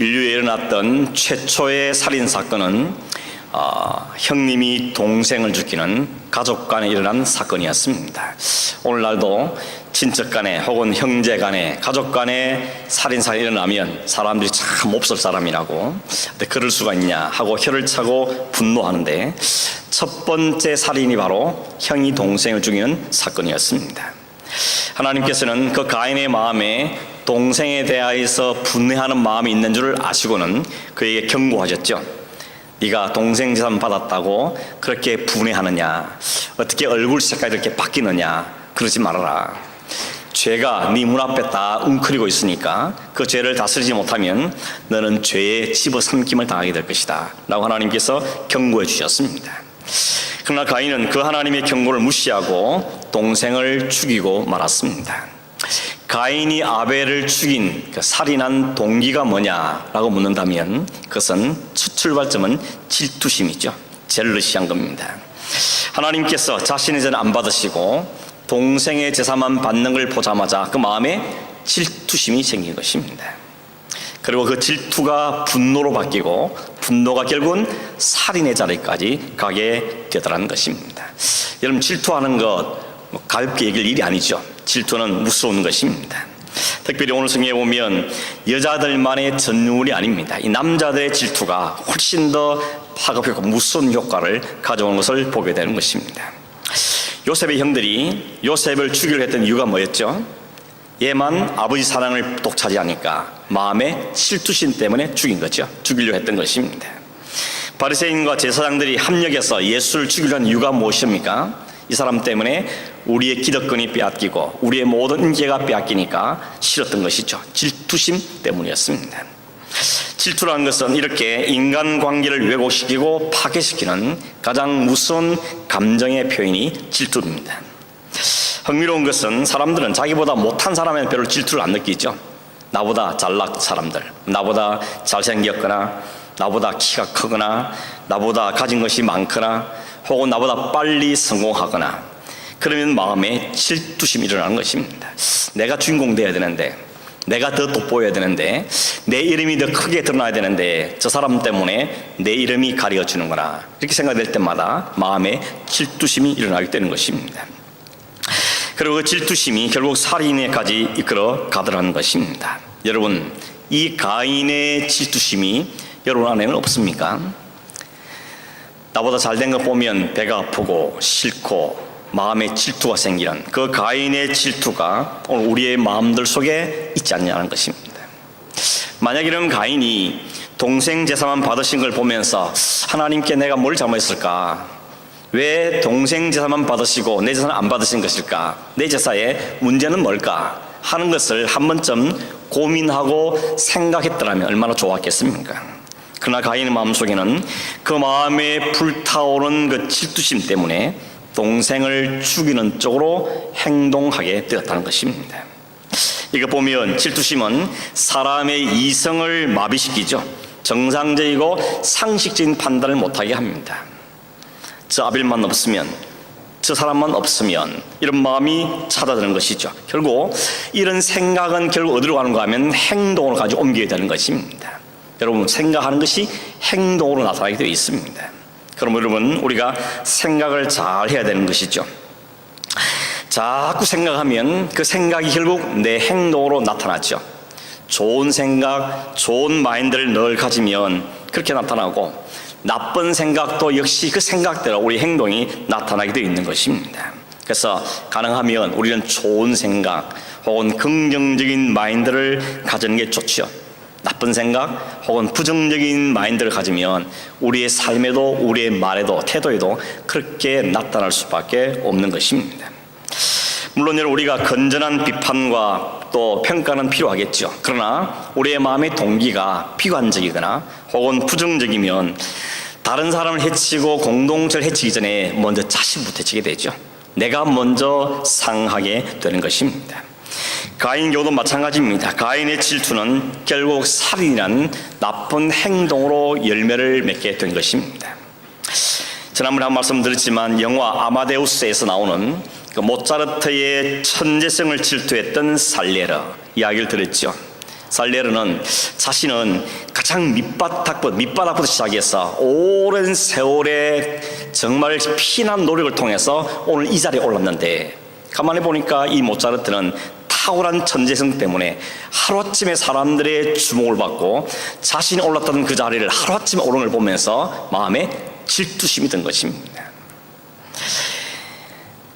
인류에 일어났던 최초의 살인사건은 형님이 동생을 죽이는 가족 간에 일어난 사건이었습니다. 오늘날도 친척 간에 혹은 형제 간에 가족 간에 살인사건이 일어나면 사람들이 참 몹쓸 사람이라고, 근데 그럴 수가 있냐 하고 혀를 차고 분노하는데, 첫 번째 살인이 바로 형이 동생을 죽이는 사건이었습니다. 하나님께서는 그 가인의 마음에 동생에 대하여서 분해하는 마음이 있는 줄 아시고는 그에게 경고하셨죠. 네가 동생 재산 받았다고 그렇게 분해하느냐, 어떻게 얼굴 색깔이 이렇게 바뀌느냐, 그러지 말아라. 죄가 네 문 앞에 다 웅크리고 있으니까 그 죄를 다스리지 못하면 너는 죄에 집어삼킴을 당하게 될 것이다 라고 하나님께서 경고해 주셨습니다. 그러나 가인은 그 하나님의 경고를 무시하고 동생을 죽이고 말았습니다. 가인이 아벨을 죽인 그 살인한 동기가 뭐냐라고 묻는다면 그것은 첫 출발점은 질투심이죠. 젤러시한 겁니다. 하나님께서 자신의 죄는 안 받으시고 동생의 제사만 받는 걸 보자마자 그 마음에 질투심이 생긴 것입니다. 그리고 그 질투가 분노로 바뀌고 분노가 결국은 살인의 자리까지 가게 되더라는 것입니다. 여러분, 질투하는 것 가볍게 얘기할 일이 아니죠. 질투는 무서운 것입니다. 특별히 오늘 성경에 보면 여자들만의 전유물이 아닙니다. 이 남자들의 질투가 훨씬 더 파급하고 무서운 효과를 가져오는 것을 보게 되는 것입니다. 요셉의 형들이 요셉을 죽이려 했던 이유가 뭐였죠? 얘만 아버지 사랑을 독차지하니까 마음의 질투심 때문에 죽인 거죠. 죽이려 했던 것입니다. 바리새인과 제사장들이 합력해서 예수를 죽이려 한 이유가 무엇입니까? 이 사람 때문에 우리의 기득권이 빼앗기고 우리의 모든 인재가 빼앗기니까 싫었던 것이죠. 질투심 때문이었습니다. 질투라는 것은 이렇게 인간관계를 왜곡시키고 파괴시키는 가장 무서운 감정의 표현이 질투입니다. 흥미로운 것은 사람들은 자기보다 못한 사람에는 별로 질투를 안 느끼죠. 나보다 잘난 사람들, 나보다 잘생겼거나 나보다 키가 크거나 나보다 가진 것이 많거나 혹은 나보다 빨리 성공하거나, 그러면 마음에 질투심이 일어나는 것입니다. 내가 주인공 돼야 되는데, 내가 더 돋보여야 되는데, 내 이름이 더 크게 드러나야 되는데 저 사람 때문에 내 이름이 가려지는구나, 이렇게 생각될 때마다 마음에 질투심이 일어나게 되는 것입니다. 그리고 그 질투심이 결국 살인에까지 이끌어 가더라는 것입니다. 여러분, 이 가인의 질투심이 여러분 안에는 없습니까? 나보다 잘된 거 보면 배가 아프고 싫고 마음에 질투가 생기는 그 가인의 질투가 오늘 우리의 마음들 속에 있지 않냐는 것입니다. 만약 이런 가인이 동생 제사만 받으신 걸 보면서 하나님께 내가 뭘 잘못했을까? 왜 동생 제사만 받으시고 내 제사는 안 받으신 것일까? 내 제사의 문제는 뭘까? 하는 것을 한 번쯤 고민하고 생각했더라면 얼마나 좋았겠습니까? 그러나 가인의 마음속에는 그 마음에 불타오른 그 질투심 때문에 동생을 죽이는 쪽으로 행동하게 되었다는 것입니다. 이거 보면 질투심은 사람의 이성을 마비시키죠. 정상적이고 상식적인 판단을 못하게 합니다. 저 아벨만 없으면, 저 사람만 없으면, 이런 마음이 찾아드는 것이죠. 결국 이런 생각은 결국 어디로 가는가 하면 행동으로 가지고 옮겨야 되는 것입니다. 여러분, 생각하는 것이 행동으로 나타나게 되어 있습니다. 그럼 여러분, 우리가 생각을 잘 해야 되는 것이죠. 자꾸 생각하면 그 생각이 결국 내 행동으로 나타나죠. 좋은 생각, 좋은 마인드를 늘 가지면 그렇게 나타나고, 나쁜 생각도 역시 그 생각대로 우리 행동이 나타나게 되어 있는 것입니다. 그래서 가능하면 우리는 좋은 생각 혹은 긍정적인 마인드를 가지는 게 좋죠. 나쁜 생각 혹은 부정적인 마인드를 가지면 우리의 삶에도 우리의 말에도 태도에도 그렇게 나타날 수밖에 없는 것입니다. 물론 우리가 건전한 비판과 또 평가는 필요하겠죠. 그러나 우리의 마음의 동기가 비관적이거나 혹은 부정적이면 다른 사람을 해치고 공동체를 해치기 전에 먼저 자신부터 해치게 되죠. 내가 먼저 상하게 되는 것입니다. 가인 경우도 마찬가지입니다. 가인의 질투는 결국 살인이라는 나쁜 행동으로 열매를 맺게 된 것입니다. 지난번에 한 말씀 드렸지만 영화 아마데우스에서 나오는 그 모차르트의 천재성을 질투했던 살리에르 이야기를 들었죠. 살리에르는 자신은 가장 밑바닥부터 시작해서 오랜 세월의 정말 피난 노력을 통해서 오늘 이 자리에 올랐는데, 가만히 보니까 이 모차르트는 탁월한 천재성 때문에 하루아침에 사람들의 주목을 받고 자신이 올랐던 그 자리를 하루아침에 오른 걸 보면서 마음에 질투심이 든 것입니다.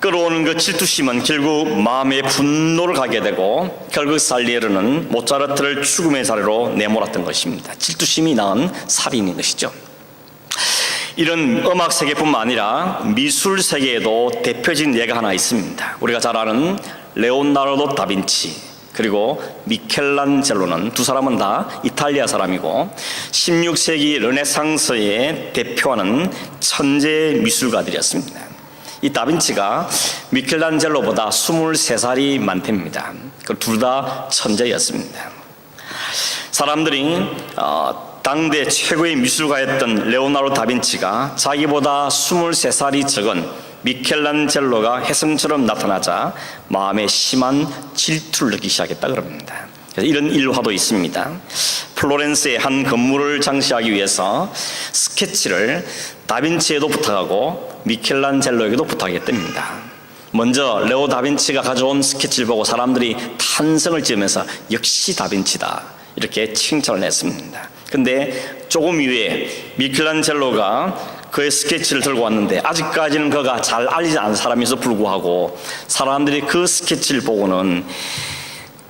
끌어오는 그 질투심은 결국 마음의 분노를 가게 되고 결국 살리에르는 모차르트를 죽음의 자리로 내몰았던 것입니다. 질투심이 낳은 살인인 것이죠. 이런 음악 세계뿐만 아니라 미술 세계에도 대표적인 예가 하나 있습니다. 우리가 잘 아는 레오나르도 다빈치 그리고 미켈란젤로는 두 사람은 다 이탈리아 사람이고 16세기 르네상스에 대표하는 천재 미술가들이었습니다. 이 다빈치가 미켈란젤로보다 23살이 많답니다. 둘 다 천재였습니다. 사람들이 당대 최고의 미술가였던 레오나르도 다빈치가 자기보다 23살이 적은 미켈란젤로가 혜성처럼 나타나자 마음에 심한 질투를 느끼기 시작했다 그럽니다. 그래서 이런 일화도 있습니다. 플로렌스의 한 건물을 장식하기 위해서 스케치를 다빈치에도 부탁하고 미켈란젤로에게도 부탁했답니다. 먼저 레오 다빈치가 가져온 스케치를 보고 사람들이 탄성을 지으면서 역시 다빈치다 이렇게 칭찬을 했습니다. 근데 조금 이후에 미켈란젤로가 그의 스케치를 들고 왔는데 아직까지는 그가 잘 알리지 않은 사람에서 불구하고 사람들이 그 스케치를 보고는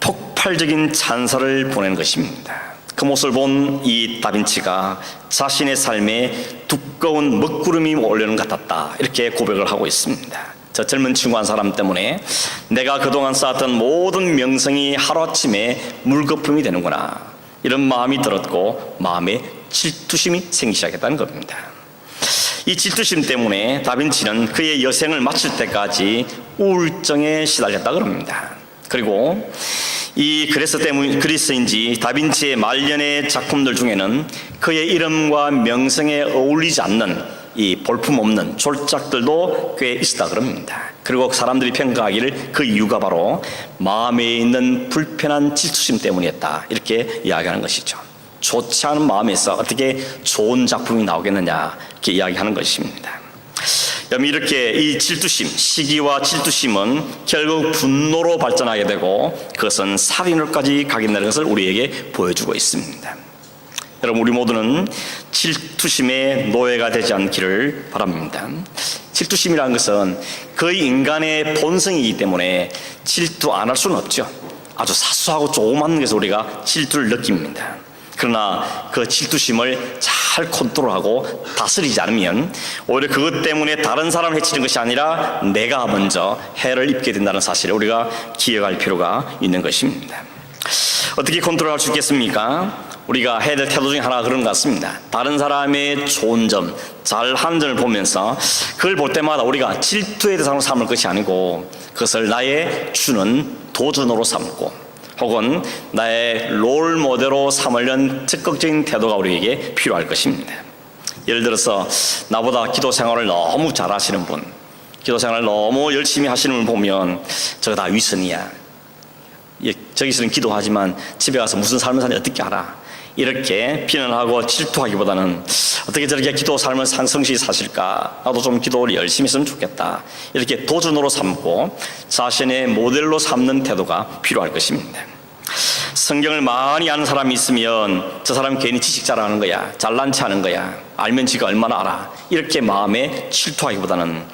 폭발적인 찬사를 보낸 것입니다. 그 모습을 본 이 다빈치가 자신의 삶에 두꺼운 먹구름이 올려는 것 같았다 이렇게 고백을 하고 있습니다. 저 젊은 친구 한 사람 때문에 내가 그동안 쌓았던 모든 명성이 하루아침에 물거품이 되는구나 이런 마음이 들었고 마음에 질투심이 생기기 시작했다는 겁니다. 이 질투심 때문에 다빈치는 그의 여생을 마칠 때까지 우울증에 시달렸다 그럽니다. 그리고 이 그래서인지 다빈치의 말년의 작품들 중에는 그의 이름과 명성에 어울리지 않는 이 볼품없는 졸작들도 꽤 있었다 그럽니다. 그리고 사람들이 평가하기를 그 이유가 바로 마음에 있는 불편한 질투심 때문이었다 이렇게 이야기하는 것이죠. 좋지 않은 마음에서 어떻게 좋은 작품이 나오겠느냐 이렇게 이야기하는 것입니다. 여러분, 이렇게 이 질투심, 시기와 질투심은 결국 분노로 발전하게 되고 그것은 살인으로까지 가게 되는 것을 우리에게 보여주고 있습니다. 여러분, 우리 모두는 질투심의 노예가 되지 않기를 바랍니다. 질투심이라는 것은 거의 인간의 본성이기 때문에 질투 안 할 수는 없죠. 아주 사소하고 조그만 것에서 우리가 질투를 느낍니다. 그러나 그 질투심을 잘 컨트롤하고 다스리지 않으면 오히려 그것 때문에 다른 사람을 해치는 것이 아니라 내가 먼저 해를 입게 된다는 사실을 우리가 기억할 필요가 있는 것입니다. 어떻게 컨트롤할 수 있겠습니까? 우리가 해야 될 태도 중에 하나가 그런 것 같습니다. 다른 사람의 좋은 점, 잘하는 점을 보면서 그걸 볼 때마다 우리가 질투의 대상으로 삼을 것이 아니고 그것을 나의 주는 도전으로 삼고 혹은 나의 롤 모델로 삼으려는 적극적인 태도가 우리에게 필요할 것입니다. 예를 들어서 나보다 기도 생활을 너무 잘하시는 분, 기도 생활을 너무 열심히 하시는 분 보면 저거 다 위선이야. 저기서는 기도하지만 집에 가서 무슨 삶을 사는지 어떻게 알아? 이렇게 비난하고 질투하기보다는 어떻게 저렇게 기도 삶을 성실히 사실까? 나도 좀 기도를 열심히 했으면 좋겠다. 이렇게 도전으로 삼고 자신의 모델로 삼는 태도가 필요할 것입니다. 성경을 많이 아는 사람이 있으면 저 사람 괜히 지식 자랑하는 거야, 잘난 체 하는 거야, 알면 지가 얼마나 알아, 이렇게 마음에 질투하기보다는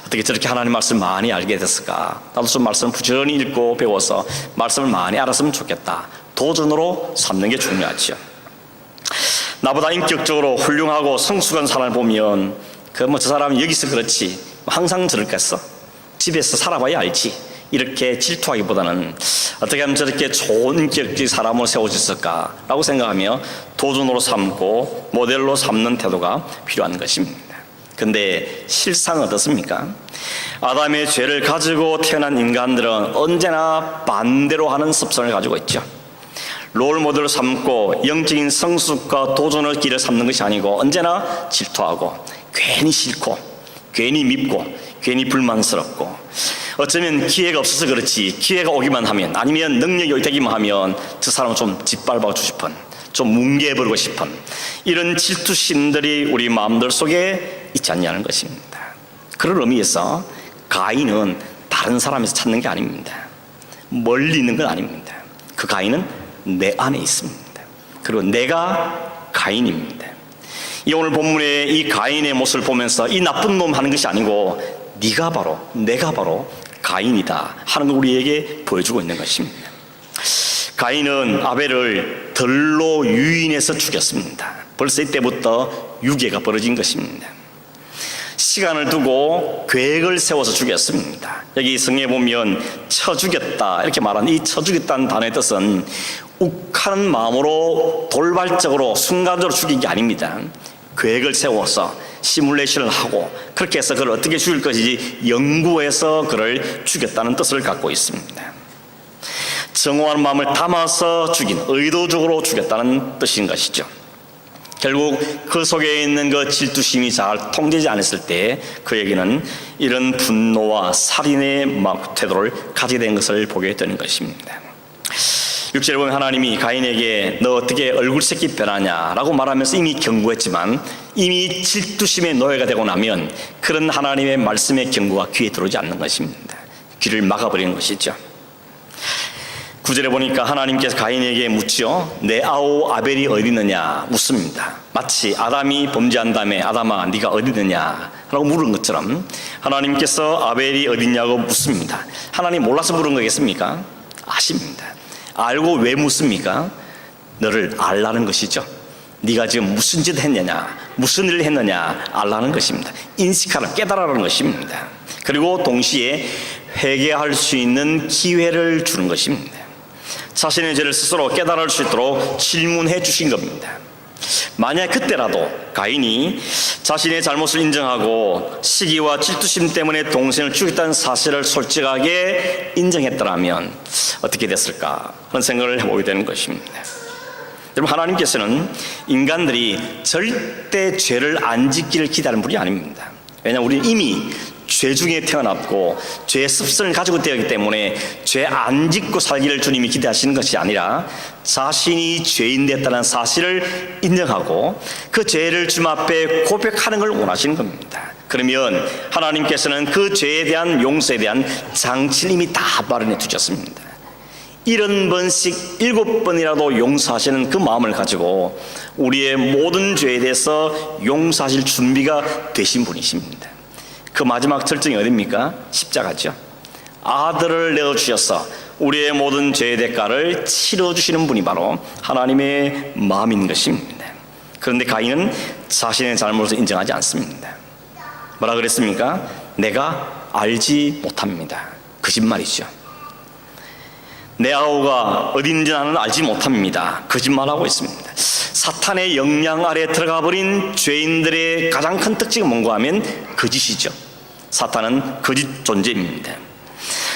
어떻게 저렇게 하나님 말씀 많이 알게 됐을까? 나도 좀 말씀을 부지런히 읽고 배워서 말씀을 많이 알았으면 좋겠다. 도전으로 삼는 게 중요하죠. 나보다 인격적으로 훌륭하고 성숙한 사람을 보면 저 사람은 여기서 그렇지 항상 저렇겠어, 집에서 살아봐야 알지, 이렇게 질투하기보다는 어떻게 하면 저렇게 좋은 인격적인 사람으로 세워졌을까 라고 생각하며 도전으로 삼고 모델로 삼는 태도가 필요한 것입니다. 근데 실상은 어떻습니까? 아담의 죄를 가지고 태어난 인간들은 언제나 반대로 하는 습성을 가지고 있죠. 롤모델을 삼고 영적인 성숙과 도전의 길을 삼는 것이 아니고 언제나 질투하고 괜히 싫고 괜히 밉고 괜히 불만스럽고 어쩌면 기회가 없어서 그렇지 기회가 오기만 하면 아니면 능력이 되기만 하면 저 사람은 좀 짓밟아 주고 싶은 좀 뭉개버리고 싶은 이런 질투심들이 우리 마음들 속에 있지 않냐는 것입니다. 그런 의미에서 가인은 다른 사람에서 찾는 게 아닙니다. 멀리 있는 건 아닙니다. 그 가인은 내 안에 있습니다. 그리고 내가 가인입니다. 이 오늘 본문의 이 가인의 모습을 보면서 이 나쁜 놈 하는 것이 아니고 내가 바로 가인이다 하는 걸 우리에게 보여주고 있는 것입니다. 가인은 아벨을 덜로 유인해서 죽였습니다. 벌써 이때부터 유괴가 벌어진 것입니다. 시간을 두고 계획을 세워서 죽였습니다. 여기 성경에 보면 쳐 죽였다 이렇게 말한 이 쳐 죽였다는 단어의 뜻은 욱하는 마음으로 돌발적으로 순간적으로 죽인 게 아닙니다. 계획을 세워서 시뮬레이션을 하고 그렇게 해서 그를 어떻게 죽일 것인지 연구해서 그를 죽였다는 뜻을 갖고 있습니다. 정오한 마음을 담아서 죽인, 의도적으로 죽였다는 뜻인 것이죠. 결국 그 속에 있는 그 질투심이 잘 통제되지 않았을 때 그에게는 이런 분노와 살인의 태도를 가지게 된 것을 보게 되는 것입니다. 6절에 보면 하나님이 가인에게 너 어떻게 얼굴색이 변하냐라고 말하면서 이미 경고했지만 이미 질투심의 노예가 되고 나면 그런 하나님의 말씀의 경고가 귀에 들어오지 않는 것입니다. 귀를 막아버리는 것이죠. 9절에 보니까 하나님께서 가인에게 묻죠. 내 아우 아벨이 어디 있느냐 묻습니다. 마치 아담이 범죄한 다음에 아담아 네가 어디 있느냐 라고 물은 것처럼 하나님께서 아벨이 어디 있냐고 묻습니다. 하나님 몰라서 물은 거겠습니까? 아십니다. 알고 왜 묻습니까? 너를 알라는 것이죠. 네가 지금 무슨 짓을 했느냐, 무슨 일을 했느냐 알라는 것입니다. 인식하라, 깨달으라는 것입니다. 그리고 동시에 회개할 수 있는 기회를 주는 것입니다. 자신의 죄를 스스로 깨달을 수 있도록 질문해 주신 겁니다. 만약 그때라도 가인이 자신의 잘못을 인정하고 시기와 질투심 때문에 동생을 죽였다는 사실을 솔직하게 인정했더라면 어떻게 됐을까 하는 생각을 해보게 되는 것입니다. 여러분, 하나님께서는 인간들이 절대 죄를 안 짓기를 기다리는 분이 아닙니다. 왜냐하면 우리는 이미 죄 중에 태어났고 죄의 습성을 가지고 되었기 때문에 죄 안 짓고 살기를 주님이 기대하시는 것이 아니라 자신이 죄인 됐다는 사실을 인정하고 그 죄를 주님 앞에 고백하는 걸 원하시는 겁니다. 그러면 하나님께서는 그 죄에 대한 용서에 대한 장치를 이미 다 마련해 두셨습니다. 70번씩 7번이라도 용서하시는 그 마음을 가지고 우리의 모든 죄에 대해서 용서하실 준비가 되신 분이십니다. 그 마지막 절정이 어디입니까? 십자가죠. 아들을 내어주셔서 우리의 모든 죄의 대가를 치러주시는 분이 바로 하나님의 마음인 것입니다. 그런데 가인은 자신의 잘못을 인정하지 않습니다. 뭐라 그랬습니까? 내가 알지 못합니다. 거짓말이죠. 내 아우가 어디 있는지 나는 알지 못합니다. 거짓말하고 있습니다. 사탄의 영향 아래 들어가 버린 죄인들의 가장 큰 특징은 뭔가 하면 거짓이죠. 사탄은 거짓 존재입니다.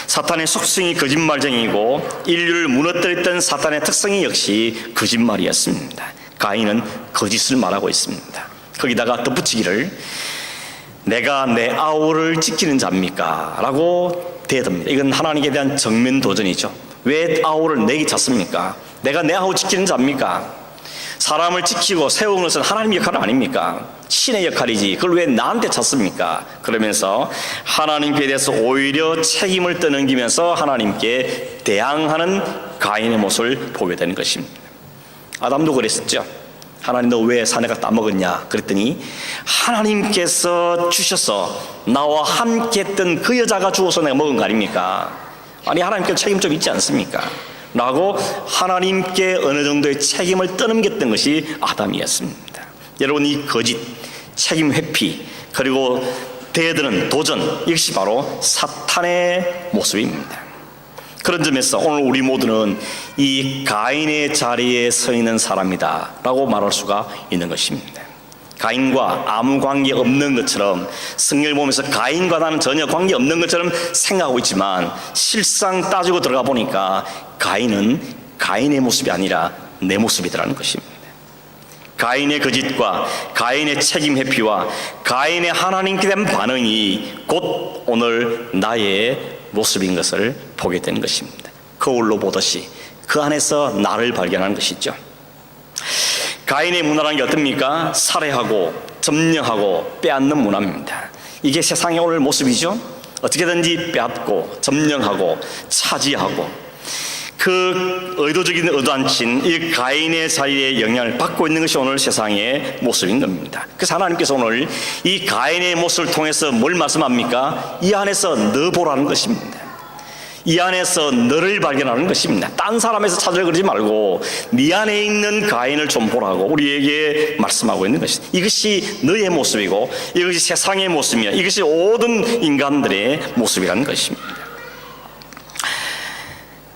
사탄의 속성이 거짓말쟁이고 인류를 무너뜨렸던 사탄의 특성이 역시 거짓말이었습니다. 가인은 거짓을 말하고 있습니다. 거기다가 덧붙이기를 내가 내 아우를 지키는 자입니까? 라고 대답합니다. 이건 하나님께 대한 정면 도전이죠. 왜 아우를 내게 찾습니까? 내가 내 아우 지키는 자입니까? 사람을 지키고 세우는 것은 하나님 역할 아닙니까? 신의 역할이지 그걸 왜 나한테 찾습니까? 그러면서 하나님께 대해서 오히려 책임을 떠넘기면서 하나님께 대항하는 가인의 모습을 보게 되는 것입니다. 아담도 그랬었죠. 하나님 너 왜 산에가 따먹었냐 그랬더니 하나님께서 주셔서 나와 함께 했던 그 여자가 주어서 내가 먹은 거 아닙니까? 아니 하나님께 책임 좀 있지 않습니까? 라고 하나님께 어느 정도의 책임을 떠넘겼던 것이 아담이었습니다. 여러분, 이 거짓, 책임 회피, 그리고 대드는 도전, 이것이 바로 사탄의 모습입니다. 그런 점에서 오늘 우리 모두는 이 가인의 자리에 서 있는 사람이다 라고 말할 수가 있는 것입니다. 가인과 아무 관계 없는 것처럼 성경을 보면서 가인과 나는 전혀 관계 없는 것처럼 생각하고 있지만 실상 따지고 들어가 보니까 가인은 가인의 모습이 아니라 내 모습이더라는 것입니다. 가인의 거짓과 가인의 책임 회피와 가인의 하나님께 대한 반응이 곧 오늘 나의 모습인 것을 보게 되는 것입니다. 거울로 보듯이 그 안에서 나를 발견하는 것이죠. 가인의 문화라는 게 어떻습니까? 살해하고 점령하고 빼앗는 문화입니다. 이게 세상의 오늘 모습이죠. 어떻게든지 빼앗고 점령하고 차지하고, 그 의도적인 의도안친 이 가인의 자리에 영향을 받고 있는 것이 오늘 세상의 모습인 겁니다. 그래서 하나님께서 오늘 이 가인의 모습을 통해서 뭘 말씀합니까? 이 안에서 너 보라는 것입니다. 이 안에서 너를 발견하는 것입니다. 딴 사람에서 찾으려 그러지 말고 네 안에 있는 가인을 좀 보라고 우리에게 말씀하고 있는 것입니다. 이것이 너의 모습이고 이것이 세상의 모습이야. 이것이 모든 인간들의 모습이라는 것입니다.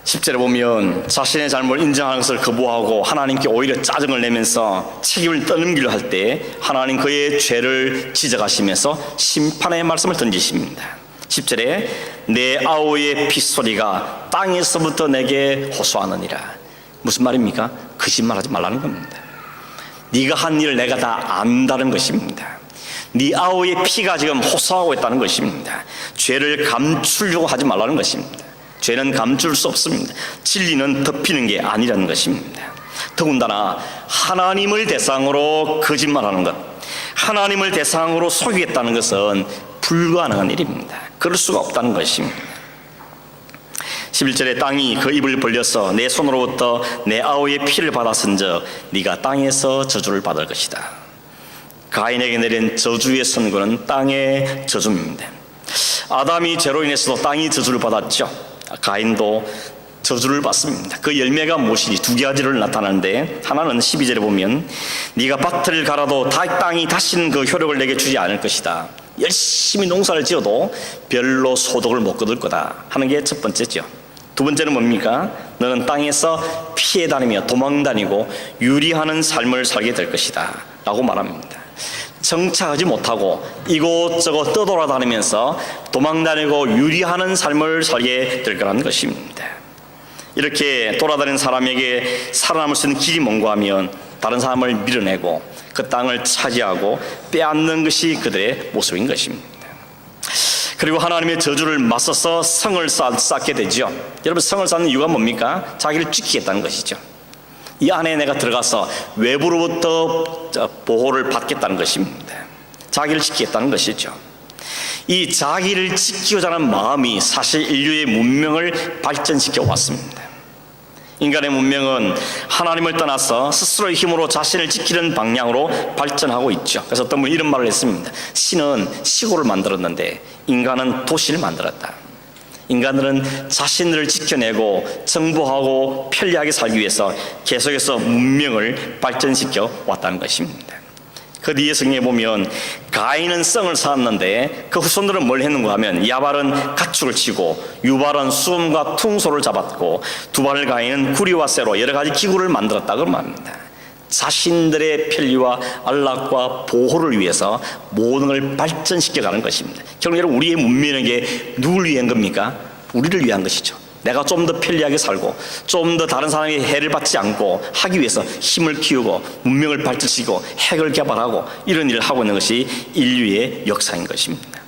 10절에 보면 자신의 잘못을 인정하는 것을 거부하고 하나님께 오히려 짜증을 내면서 책임을 떠넘기려 할 때 하나님 그의 죄를 지적하시면서 심판의 말씀을 던지십니다. 10절에 내 아우의 핏소리가 땅에서부터 내게 호소하느니라. 무슨 말입니까? 거짓말하지 말라는 겁니다. 네가 한 일을 내가 다 안다는 것입니다. 네 아우의 피가 지금 호소하고 있다는 것입니다. 죄를 감추려고 하지 말라는 것입니다. 죄는 감출 수 없습니다. 진리는 덮이는 게 아니라는 것입니다. 더군다나 하나님을 대상으로 거짓말하는 것, 하나님을 대상으로 속이겠다는 것은 불가능한 일입니다. 그럴 수가 없다는 것입니다. 11절에 땅이 그 입을 벌려서 내 손으로부터 내 아우의 피를 받았은즉 네가 땅에서 저주를 받을 것이다. 가인에게 내린 저주의 선고는 땅의 저주입니다. 아담이 죄로 인해서도 땅이 저주를 받았죠. 가인도 저주를 받습니다. 그 열매가 무엇이지? 두 가지를 나타나는데, 하나는 12절에 보면 네가 밭을 갈아도 땅이 다시는 그 효력을 내게 주지 않을 것이다. 열심히 농사를 지어도 별로 소득을 못 거둘 거다 하는 게 첫 번째죠. 두 번째는 뭡니까? 너는 땅에서 피해 다니며 도망 다니고 유리하는 삶을 살게 될 것이다 라고 말합니다. 정착하지 못하고 이곳저곳 떠돌아다니면서 도망다니고 유리하는 삶을 살게 될 거라는 것입니다. 이렇게 돌아다니는 사람에게 살아남을 수 있는 길이 뭔가 하면 다른 사람을 밀어내고 그 땅을 차지하고 빼앗는 것이 그들의 모습인 것입니다. 그리고 하나님의 저주를 맞서서 성을 쌓게 되죠. 여러분, 성을 쌓는 이유가 뭡니까? 자기를 지키겠다는 것이죠. 이 안에 내가 들어가서 외부로부터 보호를 받겠다는 것입니다. 자기를 지키겠다는 것이죠. 이 자기를 지키고자 하는 마음이 사실 인류의 문명을 발전시켜 왔습니다. 인간의 문명은 하나님을 떠나서 스스로의 힘으로 자신을 지키는 방향으로 발전하고 있죠. 그래서 어떤 분이 이런 말을 했습니다. 신은 시골을 만들었는데 인간은 도시를 만들었다. 인간들은 자신들을 지켜내고 정보하고 편리하게 살기 위해서 계속해서 문명을 발전시켜 왔다는 것입니다. 그 뒤에 성경에 보면 가인은 성을 쌓았는데 그 후손들은 뭘 했는가 하면 야발은 가축을 치고 유발은 수음과 퉁소를 잡았고 두발 가인은 구리와 쇠로 여러 가지 기구를 만들었다고 말합니다. 자신들의 편리와 안락과 보호를 위해서 모든 걸 발전시켜가는 것입니다. 결국 여러분, 우리의 문명은 게 누굴 위한 겁니까? 우리를 위한 것이죠. 내가 좀 더 편리하게 살고 좀 더 다른 사람의 해를 받지 않고 하기 위해서 힘을 키우고 문명을 발전시키고 핵을 개발하고 이런 일을 하고 있는 것이 인류의 역사인 것입니다.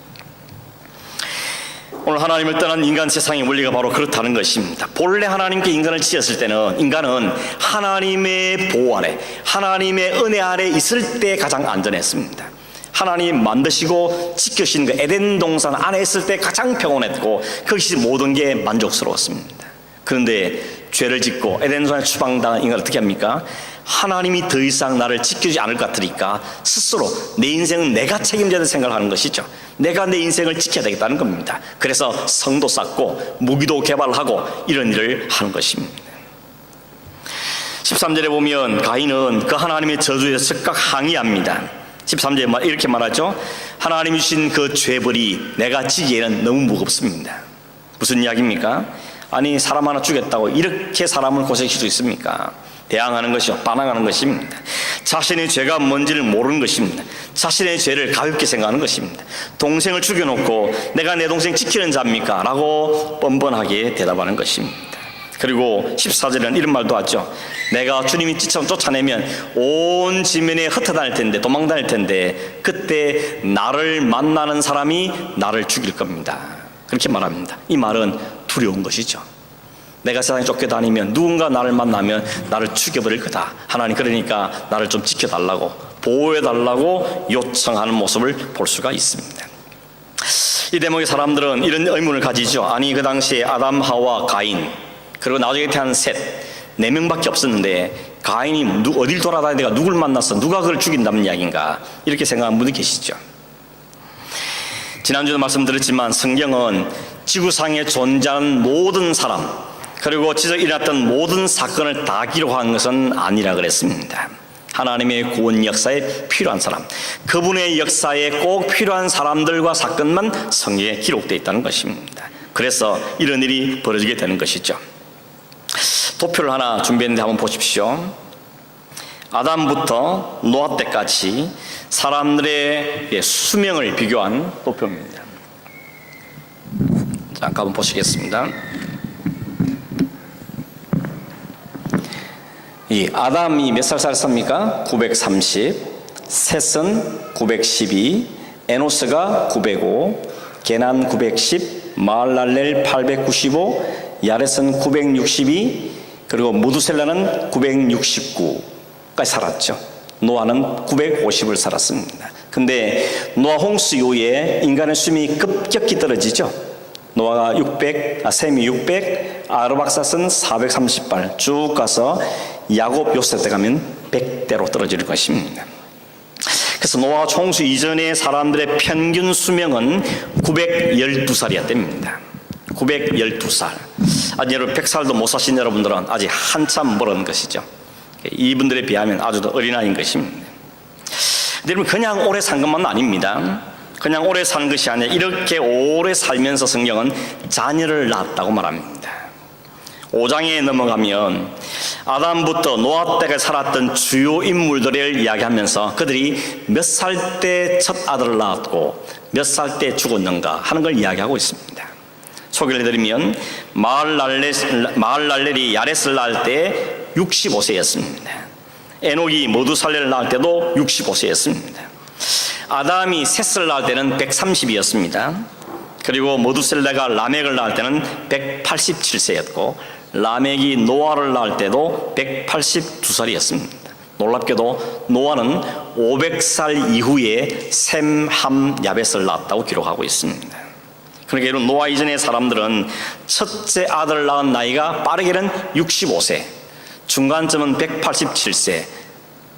오늘 하나님을 떠난 인간 세상의 원리가 바로 그렇다는 것입니다. 본래 하나님께 인간을 지었을 때는 인간은 하나님의 보호 아래, 하나님의 은혜 아래 있을 때 가장 안전했습니다. 하나님 만드시고 지켜주신 그 에덴 동산 안에 있을 때 가장 평온했고 그것이 모든 게 만족스러웠습니다. 그런데 죄를 짓고 에덴 동산에 추방당한 인간을 어떻게 합니까? 하나님이 더 이상 나를 지켜주지 않을 것 같으니까 스스로 내 인생은 내가 책임져야 될 생각을 하는 것이죠. 내가 내 인생을 지켜야 되겠다는 겁니다. 그래서 성도 쌓고 무기도 개발하고 이런 일을 하는 것입니다. 13절에 보면 가인은 그 하나님의 저주에 즉각 항의합니다. 13절에 이렇게 말하죠. 하나님이 주신 그 죄벌이 내가 지기에는 너무 무겁습니다. 무슨 이야기입니까? 아니, 사람 하나 죽였다고 이렇게 사람을 고생시킬 수 있습니까? 대항하는 것이요, 반항하는 것입니다. 자신의 죄가 뭔지를 모르는 것입니다. 자신의 죄를 가볍게 생각하는 것입니다. 동생을 죽여놓고 내가 내 동생 지키는 자입니까? 라고 뻔뻔하게 대답하는 것입니다. 그리고 14절에는 이런 말도 하죠. 내가 주님이 쫓아내면 온 지면에 흩어다닐 텐데, 도망다닐 텐데 그때 나를 만나는 사람이 나를 죽일 겁니다. 그렇게 말합니다. 이 말은 두려운 것이죠. 내가 세상에 쫓겨다니면 누군가 나를 만나면 나를 죽여버릴 거다. 하나님 그러니까 나를 좀 지켜달라고, 보호해달라고 요청하는 모습을 볼 수가 있습니다. 이 대목의 사람들은 이런 의문을 가지죠. 아니 그 당시에 아담, 하와, 가인 그리고 나중에 태어난 셋 4명밖에 없었는데 가인이 어딜 돌아다니다가 누굴 만나서 누가 그걸 죽인다는 이야기인가, 이렇게 생각하는 분이 계시죠. 지난주에도 말씀드렸지만 성경은 지구상에 존재하는 모든 사람 그리고 지적 일어났던 모든 사건을 다 기록한 것은 아니라 그랬습니다. 하나님의 구원 역사에 필요한 사람, 그분의 역사에 꼭 필요한 사람들과 사건만 성경에 기록되어 있다는 것입니다. 그래서 이런 일이 벌어지게 되는 것이죠. 도표를 하나 준비했는데 한번 보십시오. 아담부터 노아 때까지 사람들의 수명을 비교한 도표입니다. 잠깐 한번 보시겠습니다. 이 아담이 몇 살 살았습니까? 930, 셋은 912, 에노스가 905, 게난 910, 마할랄렐 895, 야렛은 962, 그리고 무두셀라는 969까지 살았죠. 노아는 950을 살았습니다. 근데 노아 홍수 이후에 인간의 수명이 급격히 떨어지죠. 노아가 600, 셈이 600, 아르박삿은 438 쭉 가서 야곱 요셉 때 가면 100대로 떨어질 것입니다. 그래서 노아 홍수 이전의 사람들의 평균 수명은 912살이었답니다. 912살. 아직 여러분 100살도 못 사신 여러분들은 아직 한참 멀은 것이죠. 이분들에 비하면 아주 더 어린아이인 것입니다. 여러분 그냥 오래 산 것만 아닙니다. 그냥 오래 사는 것이 아니라 이렇게 오래 살면서 성경은 자녀를 낳았다고 말합니다. 5장에 넘어가면 아담부터 노아 때까지 살았던 주요 인물들을 이야기하면서 그들이 몇 살 때 첫 아들을 낳았고 몇 살 때 죽었는가 하는 걸 이야기하고 있습니다. 소개를 해드리면 마할랄렐이 야렛을 낳을 때 65세였습니다. 에녹이 모두살레를 낳을 때도 65세였습니다. 아담이 셋을 낳을 때는 130이었습니다. 그리고 모두셀레가 라멕을 낳을 때는 187세였고 라멕이 노아를 낳을 때도 182살이었습니다. 놀랍게도 노아는 500살 이후에 셈, 함, 야벳을 낳았다고 기록하고 있습니다. 그러니까 이런 노아 이전의 사람들은 첫째 아들을 낳은 나이가 빠르게는 65세, 중간점은 187세,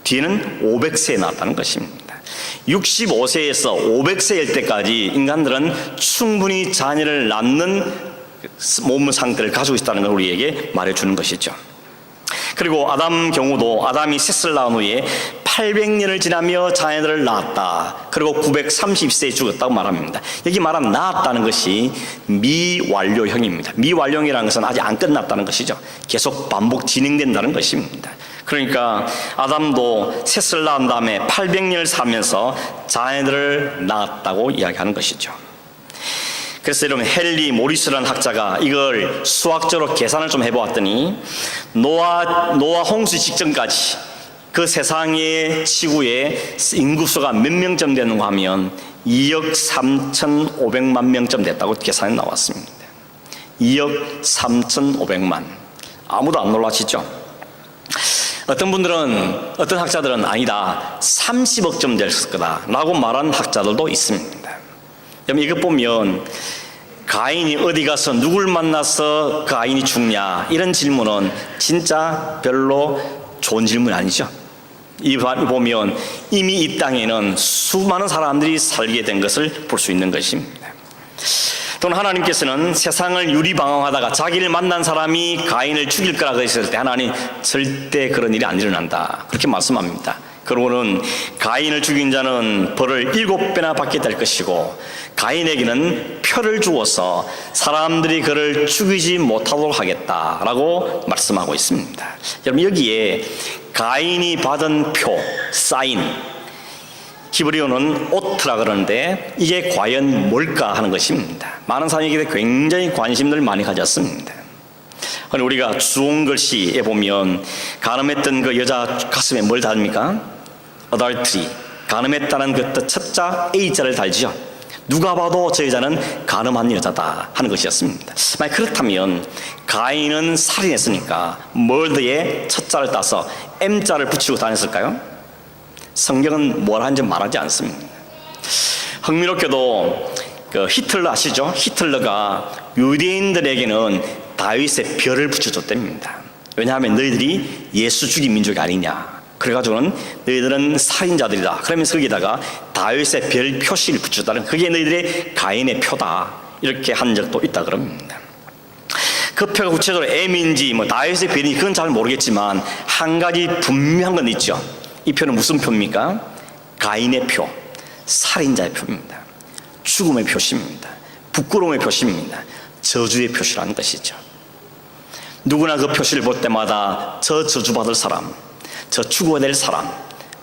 뒤에는 500세에 낳았다는 것입니다. 65세에서 500세일 때까지 인간들은 충분히 자녀를 낳는 몸 상태를 가지고 있다는 걸 우리에게 말해주는 것이죠. 그리고 아담 경우도 아담이 셋을 낳은 후에 800년을 지나며 자녀들을 낳았다. 그리고 930세에 죽었다고 말합니다. 여기 말한 낳았다는 것이 미완료형입니다. 미완료형이라는 것은 아직 안 끝났다는 것이죠. 계속 반복 진행된다는 것입니다. 그러니까 아담도 셋을 낳은 다음에 800년을 살면서 자녀들을 낳았다고 이야기하는 것이죠. 그래서 여러분 헨리 모리스라는 학자가 이걸 수학적으로 계산을 좀 해보았더니 노아 홍수 직전까지 그 세상의 지구의 인구수가 몇 명쯤 되는가 하면 2억 3,500만 명쯤 됐다고 계산이 나왔습니다. 2억 3,500만. 아무도 안 놀라시죠? 어떤 학자들은 아니다 30억쯤 될 거다라고 말한 학자들도 있습니다. 여러분 이것 보면 가인이 어디 가서 누굴 만나서 가인이 죽냐 이런 질문은 진짜 별로 좋은 질문이 아니죠. 이 보면 이미 이 땅에는 수많은 사람들이 살게 된 것을 볼 수 있는 것입니다. 또는 하나님께서는 세상을 유리방황하다가 자기를 만난 사람이 가인을 죽일 거라고 했을 때 하나님 절대 그런 일이 안 일어난다 그렇게 말씀합니다. 그러고는 가인을 죽인 자는 벌을 7배나 받게 될 것이고 가인에게는 표를 주어서 사람들이 그를 죽이지 못하도록 하겠다라고 말씀하고 있습니다. 여러분 여기에 가인이 받은 표, 사인, 히브리어는 오트라 그러는데 이게 과연 뭘까 하는 것입니다. 많은 사람에게 굉장히 관심을 많이 가졌습니다. 우리가 주홍글씨에 보면 간음했던 그 여자 가슴에 뭘 달입니까? adultery, 간음했다는 그 첫자 A자를 달죠. 누가 봐도 저 여자는 간음한 여자다 하는 것이었습니다. 만약 그렇다면 가인은 살인했으니까 멀드에 첫자를 따서 M자를 붙이고 다녔을까요? 성경은 뭘 하는지 말하지 않습니다. 흥미롭게도 그 히틀러 아시죠? 히틀러가 유대인들에게는 다윗의 별을 붙여줬답니다. 왜냐하면 너희들이 예수 죽인 민족이 아니냐, 그래가지고는 너희들은 살인자들이다 그러면서 거기다가 다윗의 별 표시를 붙였다는, 그게 너희들의 가인의 표다 이렇게 한 적도 있다 그럽니다. 그 표가 구체적으로 M인지 다윗의 별인지 그건 잘 모르겠지만 한 가지 분명한 건 있죠. 이 표는 무슨 표입니까? 가인의 표, 살인자의 표입니다. 죽음의 표시입니다. 부끄러움의 표시입니다. 저주의 표시라는 것이죠. 누구나 그 표시를 볼 때마다 저 저주받을 사람, 저 죽어야 될 사람,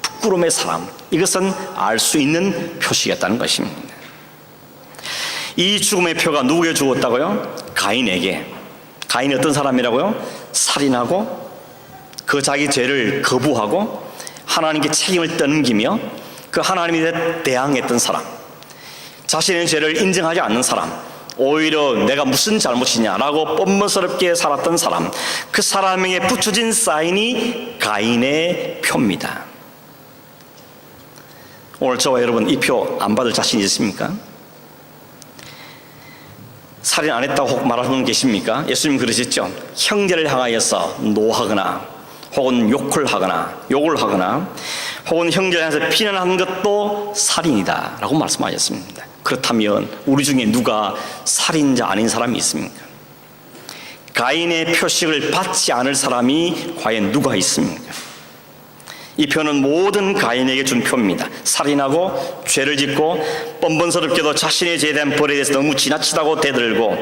부끄러움의 사람, 이것은 알 수 있는 표시겠다는 것입니다. 이 죽음의 표가 누구에게 주었다고요? 가인에게. 가인이 어떤 사람이라고요? 살인하고 그 자기 죄를 거부하고 하나님께 책임을 떠넘기며 그 하나님에 대항했던 사람, 자신의 죄를 인정하지 않는 사람, 오히려 내가 무슨 잘못이냐라고 뻔뻔스럽게 살았던 사람, 그 사람에게 붙여진 사인이 가인의 표입니다. 오늘 저와 여러분 이 표 안 받을 자신 있습니까? 살인 안 했다고 혹 말하는 분 계십니까? 예수님 그러셨죠? 형제를 향하여서 노하거나 혹은 욕을 하거나 혹은 형제를 향해서 비난하는 것도 살인이다 라고 말씀하셨습니다. 그렇다면 우리 중에 누가 살인자 아닌 사람이 있습니까? 가인의 표식을 받지 않을 사람이 과연 누가 있습니까? 이 표는 모든 가인에게 준 표입니다. 살인하고 죄를 짓고 뻔뻔스럽게도 자신의 죄에 대한 벌에 대해서 너무 지나치다고 대들고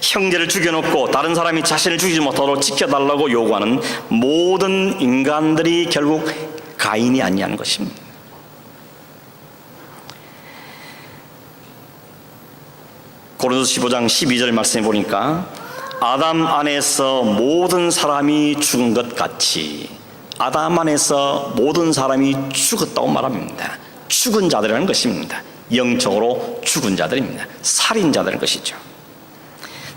형제를 죽여놓고 다른 사람이 자신을 죽이지 못하도록 지켜달라고 요구하는 모든 인간들이 결국 가인이 아니냐는 것입니다. 고린도서 15장 12절 말씀해 보니까 아담 안에서 모든 사람이 죽은 것 같이 아담 안에서 모든 사람이 죽었다고 말합니다. 죽은 자들이라는 것입니다. 영적으로 죽은 자들입니다. 살인자들인 것이죠.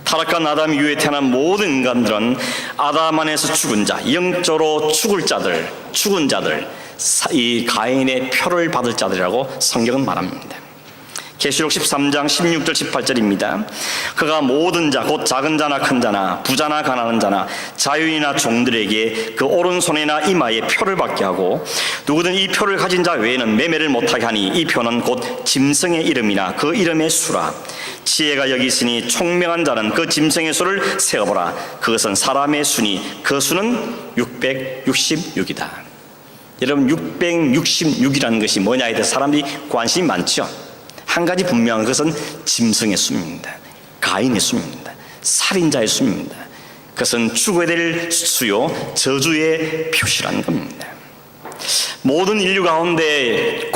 타락한 아담 이후에 태어난 모든 인간들은 아담 안에서 죽은 자, 영적으로 죽을 자들, 죽은 자들, 이 가인의 표를 받을 자들이라고 성경은 말합니다. 계시록 13장 16절 18절입니다. 그가 모든 자 곧 작은 자나 큰 자나 부자나 가난한 자나 자유인이나 종들에게 그 오른손이나 이마에 표를 받게 하고 누구든 이 표를 가진 자 외에는 매매를 못하게 하니 이 표는 곧 짐승의 이름이나 그 이름의 수라. 지혜가 여기 있으니 총명한 자는 그 짐승의 수를 세어보라. 그것은 사람의 수니 그 수는 666이다. 여러분 666이라는 것이 뭐냐에 대해서 사람들이 관심이 많죠. 한 가지 분명한 것은 짐승의 수입니다. 가인의 수입니다. 살인자의 수입니다. 그것은 죽어야 될 수요 저주의 표시라는 겁니다. 모든 인류 가운데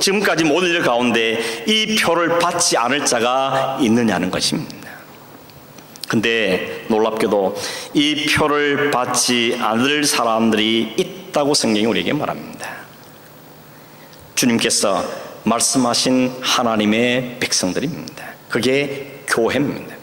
지금까지 모든 인류 가운데 이 표를 받지 않을 자가 있느냐는 것입니다. 근데 놀랍게도 이 표를 받지 않을 사람들이 있다고 성경이 우리에게 말합니다. 주님께서 말씀하신 하나님의 백성들입니다. 그게 교회입니다.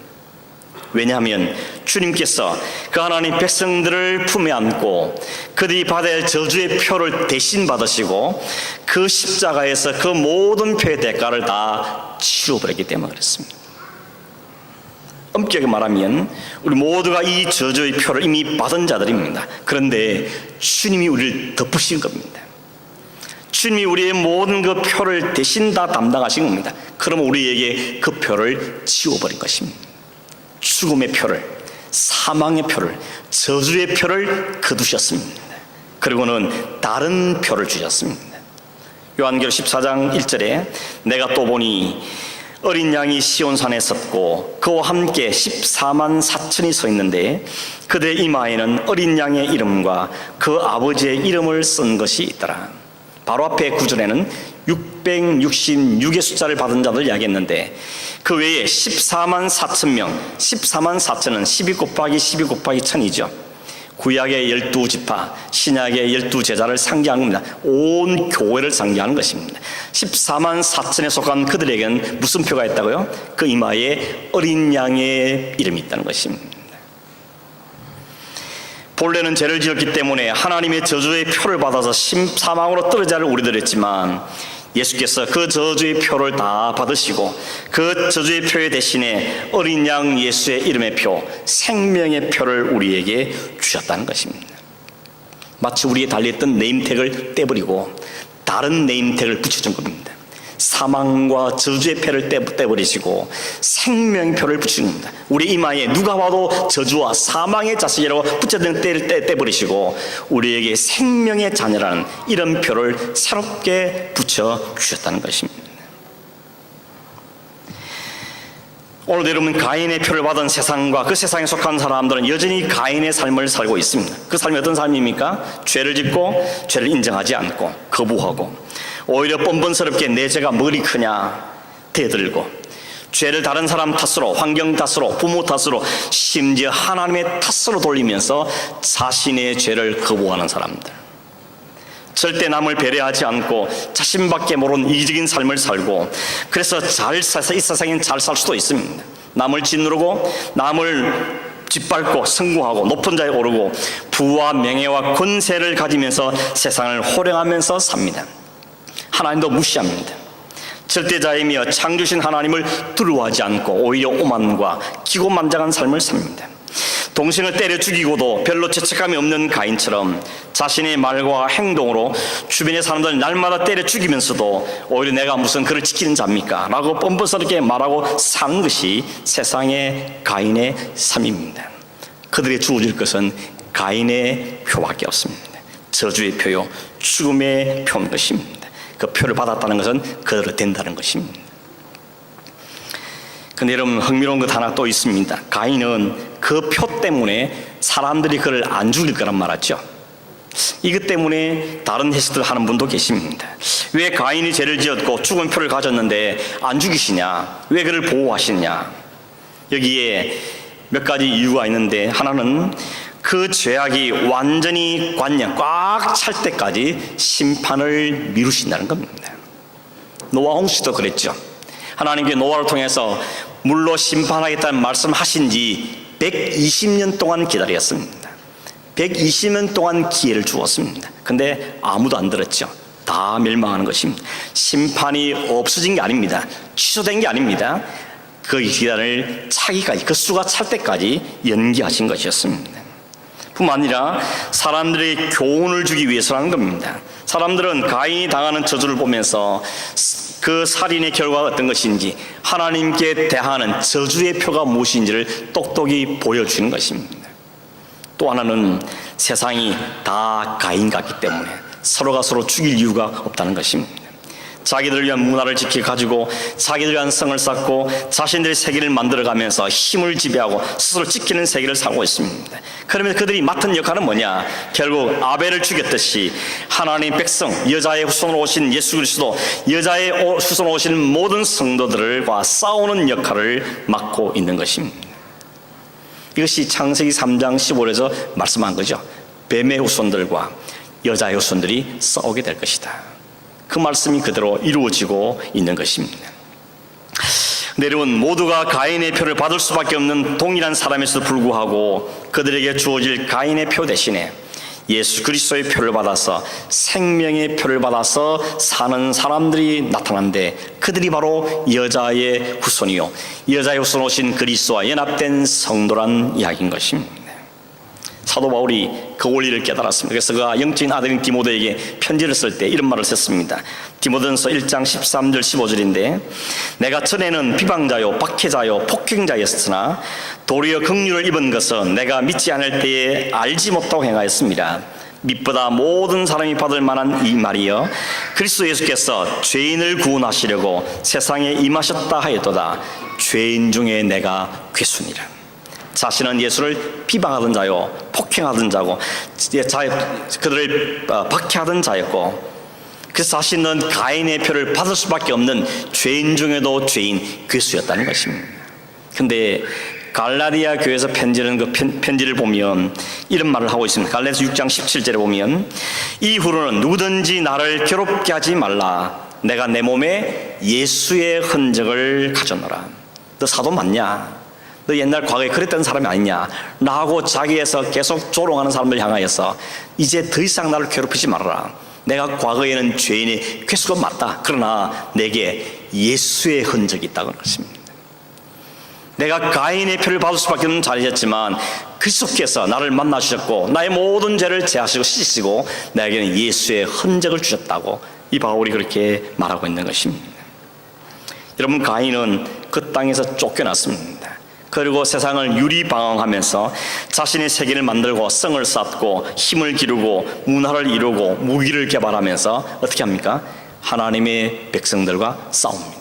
왜냐하면 주님께서 그 하나님 백성들을 품에 안고 그들이 받아야 할 저주의 표를 대신 받으시고 그 십자가에서 그 모든 표의 대가를 다 치러버렸기 때문에 그렇습니다. 엄격히 말하면 우리 모두가 이 저주의 표를 이미 받은 자들입니다. 그런데 주님이 우리를 덮으신 겁니다. 주님이 우리의 모든 그 표를 대신 다 담당하신 겁니다. 그러면 우리에게 그 표를 지워버린 것입니다. 죽음의 표를, 사망의 표를, 저주의 표를 거두셨습니다. 그리고는 다른 표를 주셨습니다. 요한계시록 14장 1절에 내가 또 보니 어린 양이 시온산에 섰고 그와 함께 14만 4천이 서 있는데 그들의 이마에는 어린 양의 이름과 그 아버지의 이름을 쓴 것이 있더라. 바로 앞에 구절에는 666의 숫자를 받은 자들 이야기했는데 그 외에 14만 4천 명, 14만 4천은 12 곱하기 12 곱하기 1000이죠. 구약의 12지파, 신약의 12제자를 상징하는 겁니다. 온 교회를 상징하는 것입니다. 14만 4천에 속한 그들에게는 무슨 표가 있다고요? 그 이마에 어린 양의 이름이 있다는 것입니다. 본래는 죄를 지었기 때문에 하나님의 저주의 표를 받아서 사망으로 떨어져야 할 우리들 했지만, 예수께서 그 저주의 표를 다 받으시고 그 저주의 표의 대신에 어린 양 예수의 이름의 표, 생명의 표를 우리에게 주셨다는 것입니다. 마치 우리의 달려있던 네임택을 떼버리고 다른 네임택을 붙여준 겁니다. 사망과 저주의 표를 떼버리시고 생명의 표를 붙이는 겁니다. 우리 이마에 누가 봐도 저주와 사망의 자식이라고 붙여진 때를 떼버리시고 우리에게 생명의 자녀라는 이런 표를 새롭게 붙여주셨다는 것입니다. 오늘 여러분, 가인의 표를 받은 세상과 그 세상에 속한 사람들은 여전히 가인의 삶을 살고 있습니다. 그 삶이 어떤 삶입니까? 죄를 짓고 죄를 인정하지 않고 거부하고, 오히려 뻔뻔스럽게 내 죄가 머리 크냐 대들고, 죄를 다른 사람 탓으로, 환경 탓으로, 부모 탓으로, 심지어 하나님의 탓으로 돌리면서 자신의 죄를 거부하는 사람들, 절대 남을 배려하지 않고 자신밖에 모르는 이기적인 삶을 살고, 그래서 잘 살아서 이 세상엔 잘 살 수도 있습니다. 남을 짓누르고 남을 짓밟고 성공하고 높은 자에 오르고 부와 명예와 권세를 가지면서 세상을 호령하면서 삽니다. 하나님도 무시합니다. 절대자이며 창조신 하나님을 두려워하지 않고 오히려 오만과 기고만장한 삶을 삽니다. 동생을 때려 죽이고도 별로 죄책감이 없는 가인처럼 자신의 말과 행동으로 주변의 사람들 날마다 때려 죽이면서도 오히려 내가 무슨 그를 지키는 자입니까? 라고 뻔뻔스럽게 말하고 사는 것이 세상의 가인의 삶입니다. 그들의 주어질 것은 가인의 표밖에 없습니다. 저주의 표요, 죽음의 표인 것입니다. 그 표를 받았다는 것은 그대로 된다는 것입니다. 근데 여러분, 흥미로운 것 하나 또 있습니다. 가인은 그 표 때문에 사람들이 그를 안 죽일 거란 말이죠. 이것 때문에 다른 해석들 하는 분도 계십니다. 왜 가인이 죄를 지었고 죽은 표를 가졌는데 안 죽이시냐? 왜 그를 보호하시냐? 여기에 몇 가지 이유가 있는데, 하나는 그 죄악이 완전히 관념 꽉 찰 때까지 심판을 미루신다는 겁니다. 노아 홍수도 그랬죠. 하나님께 노아를 통해서 물로 심판하겠다는 말씀하신 지 120년 동안 기다렸습니다. 120년 동안 기회를 주었습니다. 근데 아무도 안 들었죠. 다 멸망하는 것입니다. 심판이 없어진 게 아닙니다. 취소된 게 아닙니다. 그 기간을 차기까지, 그 수가 찰 때까지 연기하신 것이었습니다. 뿐만 아니라 사람들의 교훈을 주기 위해서라는 겁니다. 사람들은 가인이 당하는 저주를 보면서 그 살인의 결과가 어떤 것인지, 하나님께 대하는 저주의 표가 무엇인지를 똑똑히 보여주는 것입니다. 또 하나는 세상이 다 가인 같기 때문에 서로가 서로 죽일 이유가 없다는 것입니다. 자기들을 위한 문화를 지켜가지고 자기들을 위한 성을 쌓고 자신들의 세계를 만들어가면서 힘을 지배하고 스스로 지키는 세계를 살고 있습니다. 그러면 그들이 맡은 역할은 뭐냐? 결국 아벨을 죽였듯이 하나님 백성, 여자의 후손으로 오신 예수 그리스도, 여자의 후손으로 오신 모든 성도들과 싸우는 역할을 맡고 있는 것입니다. 이것이 창세기 3장 15절에서 말씀한 거죠. 뱀의 후손들과 여자의 후손들이 싸우게 될 것이다. 그 말씀이 그대로 이루어지고 있는 것입니다. 여러분, 모두가 가인의 표를 받을 수밖에 없는 동일한 사람에서도 불구하고 그들에게 주어질 가인의 표 대신에 예수 그리스도의 표를 받아서, 생명의 표를 받아서 사는 사람들이 나타나는데, 그들이 바로 여자의 후손이요, 여자의 후손 오신 그리스도와 연합된 성도란 이야기인 것입니다. 사도 바울이 그 원리를 깨달았습니다. 그래서 그가 영적인 아들인 디모데에게 편지를 쓸 때 이런 말을 썼습니다. 디모데전서 1장 13절 15절인데, 내가 전에는 비방자요 박해자요 폭행자였으나 도리어 긍휼을 입은 것은 내가 믿지 않을 때에 알지 못하고 행하였습니다. 밑보다 모든 사람이 받을 만한 이 말이여, 그리스도 예수께서 죄인을 구원하시려고 세상에 임하셨다 하였도다. 죄인 중에 내가 괴순이라. 자신은 예수를 비방하던 자요 폭행하던 자고 그들을 박해하던 자였고, 그래서 자신은 가인의 표를 받을 수밖에 없는 죄인 중에도 죄인, 괴수였다는 것입니다. 근데 갈라디아 교회에서 편지는 그 편지를 보면 이런 말을 하고 있습니다. 갈라디아서 6장 17절에 보면 이후로는 누구든지 나를 괴롭게 하지 말라. 내가 내 몸에 예수의 흔적을 가졌노라. 너 사도 맞냐? 너 옛날 과거에 그랬던 사람이 아니냐? 나하고 자기에서 계속 조롱하는 사람들 향하여서 이제 더 이상 나를 괴롭히지 말아라. 내가 과거에는 죄인의 괴수가 맞다. 그러나 내게 예수의 흔적이 있다는 것입니다. 내가 가인의 표를 받을 수밖에 없는 자리였지만 그리스도께서 나를 만나주셨고 나의 모든 죄를 제하시고 씻으시고 나에게는 예수의 흔적을 주셨다고 이 바울이 그렇게 말하고 있는 것입니다. 여러분, 가인은 그 땅에서 쫓겨났습니다. 그리고 세상을 유리방황하면서 자신의 세계를 만들고 성을 쌓고 힘을 기르고 문화를 이루고 무기를 개발하면서 어떻게 합니까? 하나님의 백성들과 싸웁니다.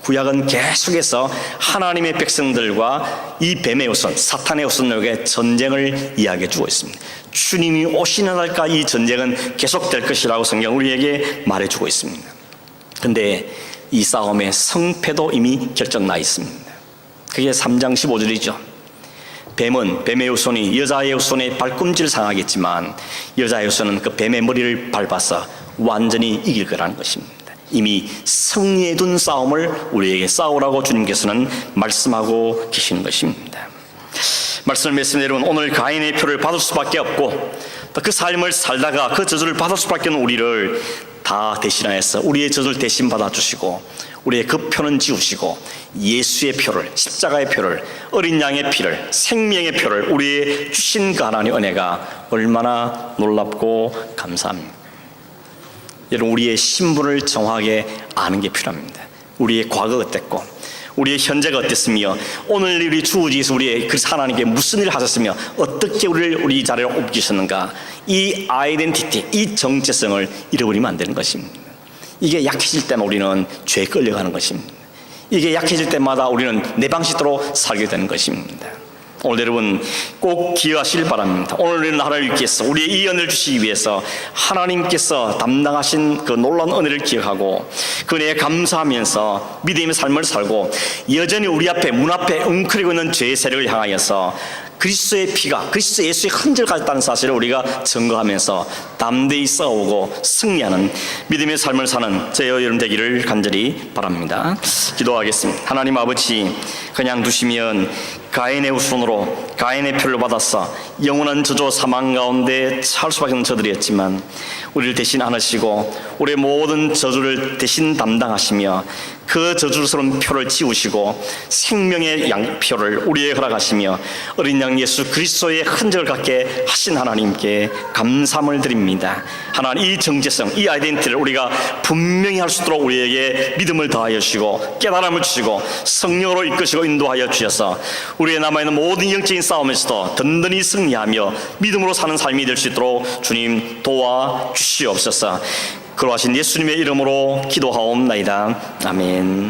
구약은 계속해서 하나님의 백성들과 이 뱀의 후손, 사탄의 후손에게 전쟁을 이야기해 주고 있습니다. 주님이 오시는 날까지 이 전쟁은 계속될 것이라고 성경 우리에게 말해주고 있습니다. 그런데 이 싸움의 성패도 이미 결정나 있습니다. 그게 3장 15절이죠. 뱀은 뱀의 후손이 여자의 후손의 발꿈치를 상하겠지만 여자의 후손은 그 뱀의 머리를 밟아서 완전히 이길 거라는 것입니다. 이미 승리해 둔 싸움을 우리에게 싸우라고 주님께서는 말씀하고 계시는 것입니다. 말씀을 맺습니다. 여러분, 오늘 가인의 표를 받을 수밖에 없고 또 그 삶을 살다가 그 저주를 받을 수밖에 없는 우리를 다 대신하여서 우리의 저주를 대신 받아주시고 우리의 그 표는 지우시고 예수의 표를, 십자가의 표를, 어린 양의 피를, 생명의 표를 우리의 주신 그 하나님의 은혜가 얼마나 놀랍고 감사합니다. 여러분, 우리의 신분을 정확하게 아는 게 필요합니다. 우리의 과거가 어땠고 우리의 현재가 어땠으며 오늘 우리 주어지에서 우리의 그 하나님께 무슨 일을 하셨으며 어떻게 우리를 우리 자리에 옮기셨는가, 이 아이덴티티, 이 정체성을 잃어버리면 안 되는 것입니다. 이게 약해질 때만 우리는 죄에 끌려가는 것입니다. 이게 약해질 때마다 우리는 내 방식대로 살게 되는 것입니다. 오늘 여러분 꼭 기억하시길 바랍니다. 오늘 우리는 하나님께서 우리의 이 은혜를 주시기 위해서 하나님께서 담당하신 그 놀라운 은혜를 기억하고 그 은혜에 감사하면서 믿음의 삶을 살고 여전히 우리 앞에 문 앞에 웅크리고 있는 죄의 세력을 향하여서 그리스도의 피가, 그리스도 예수의 흔적을 가졌다는 사실을 우리가 증거하면서 담대히 싸우고 승리하는 믿음의 삶을 사는 저희 여러분 되기를 간절히 바랍니다. 기도하겠습니다. 하나님 아버지, 그냥 두시면 가인의 후손으로 가인의 표를 받아서 영원한 저주 사망 가운데 살 수밖에 없는 저들이었지만 우리를 대신 안으시고 우리의 모든 저주를 대신 담당하시며 그 저주스러운 표를 지우시고 생명의 양표를 우리에게 허락하시며 어린 양 예수 그리스도의 흔적을 갖게 하신 하나님께 감사함을 드립니다. 하나님, 이 정체성, 이 아이덴티티를 우리가 분명히 할 수 있도록 우리에게 믿음을 더하여 주시고 깨달음을 주시고 성령으로 이끄시고 인도하여 주셔서 우리의 남아있는 모든 영적인 싸움에서도 든든히 승리하며 믿음으로 사는 삶이 될 수 있도록 주님 도와주시옵소서. 그러하신 예수님의 이름으로 기도하옵나이다. 아멘.